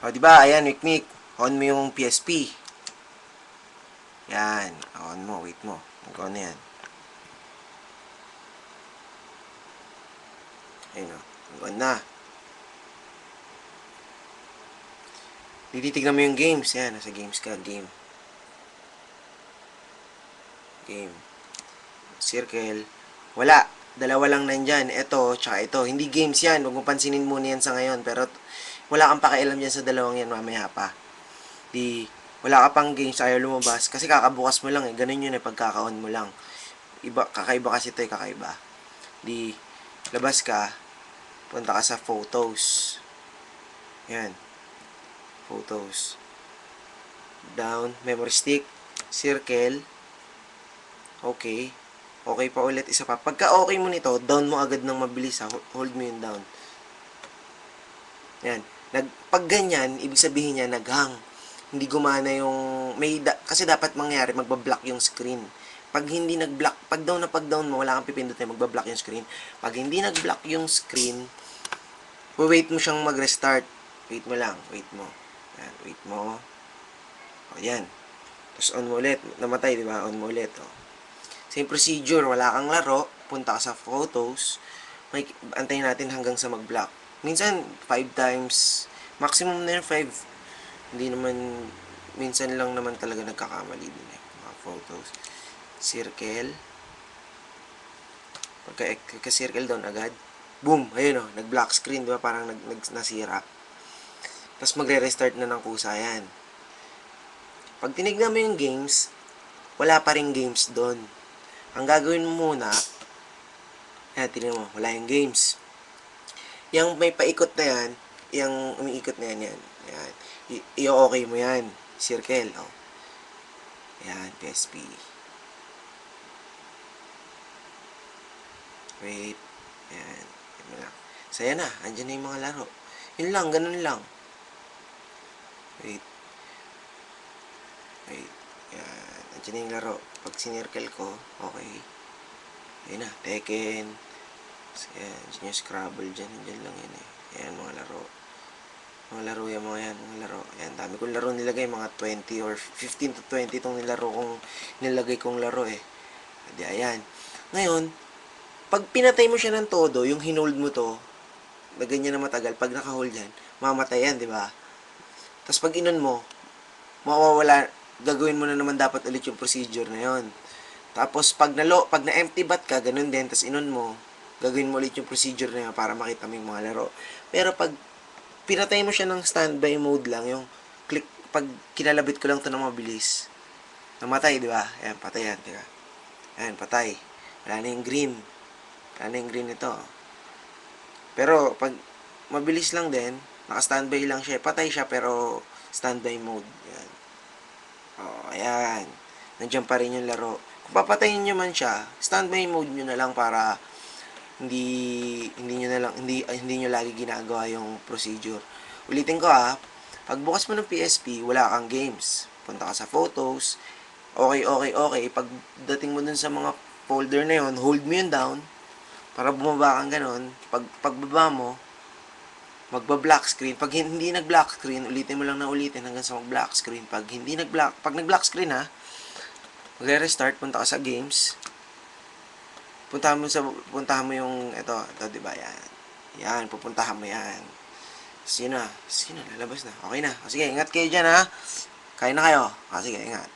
O, diba? Ayan, mikmik. On mo yung PSP. Yan. On mo. Wait mo. Mag-on na yan. Ayun o. Mag-on na. Tititignan mo yung games. Yan. Nasa games ka. Game. Game. Circle. Wala. Dalawa lang nandyan. Ito, tsaka ito. Hindi games yan. Huwag mo pansinin muna yan sa ngayon. Pero wala kang pakialam dyan sa dalawang yan mamaya pa. Di, wala ka pang games, ayaw lumabas. Kasi kakabukas mo lang eh. Ganun yun eh, pagkakaon mo lang. Kakaiba kasi ito eh, kakaiba. Di, labas ka. Punta ka sa photos. Yan. Photos. Down. Memory stick. Circle. Okay. Okay pa ulit. Isa pa. Pagka okay mo nito, down mo agad ng mabilis ha. Hold mo yun down. Yan. Pag ganyan, ibig sabihin niya, naghang. Hindi gumana yung... kasi dapat mangyari, magbablock yung screen. Pag hindi nag-block, pag down mo, wala kang pipindutin, magbablock yung screen. Pag hindi nag-block yung screen, wait mo siyang mag-restart. Wait mo lang, wait mo. Yan, wait mo. O, yan. Tapos on mo ulit. Namatay, di ba? On mo ulit. O. Same procedure, wala kang laro, punta ka sa photos, antayin natin hanggang sa mag-block. Minsan, 5 times, maximum na yung 5. Hindi naman, minsan lang naman talaga nagkakamali din eh. Mga photos. Circle. Pagka-circle down agad, boom, ayun o, nag-block screen, di ba? Parang nasira. Tapos magre-restart na ng kusa yan. Pag tinignan mo yung games, wala pa rin games doon. Ang gagawin mo muna, yan, tingnan mo, wala yung games. Yung may paikot na yan, yung umiikot na yan, yan. I-okay mo yan. Circle, oh. Yan, PSP. Wait. Yan. Yan lang. Saya na, andyan na yung mga laro. Yun lang, ganun lang. Wait. Wait. Yan. Andyan na yung laro. Pag sinircle ko, okay. Ayun na, Tekken. Ayan, dyan yung Scrabble dyan. Dyan lang yan eh. Ayan, mga laro. Mga laro yan, mga yan. Mga laro. Ayan, dami kong laro nilagay. Mga 20 or 15 to 20 itong nilaro kong, nilagay kong laro eh. Hindi, ayan. Ngayon, pag pinatay mo siya ng todo, yung hinold mo to, na ganyan na matagal, pag nakahold yan, mamatay yan, di ba? Tapos pag inon mo, mawawala, gagawin mo na naman dapat ulit yung procedure na yon. Tapos pag na-empty bat ka, ganun din, tapos inon mo, gagawin mo ulit yung procedure na yun para makita mo yung mga laro. Pero pag pinatay mo siya ng standby mode lang, yung click, pag kinalabit ko lang ito ng mabilis, namatay, di ba? Ayan, patay yan, di ba? Ayan, patay. Wala na yung green. Wala na yung green ito. Pero pag mabilis lang din, naka-standby lang siya, patay siya pero standby mode. Ayan. Oh, ayan. Nandiyan pa rin yung laro. Kung papatayin nyo man siya, standby mode nyo na lang para hindi nyo na lang hindi nyo lagi ginagawa yung procedure. Ulitin ko pagbukas mo ng PSP, wala kang games. Punta ka sa photos. Okay. Pagdating mo dun sa mga folder na yon, hold mo yun down para bumaba kang ganon. Pagbaba mo, magba-black screen. Pag hindi nag-black screen, ulitin mo lang na ulitin hanggang sa mag-black screen. Pag nag-black screen magre-restart, punta ka sa games. Puntahan mo yung ito, di ba yan? Yan, pupuntahan mo yan. Sige na, lalabas na. Okay na. Sige, ingat kayo diyan ha. Kain na kayo. Sige, ingat.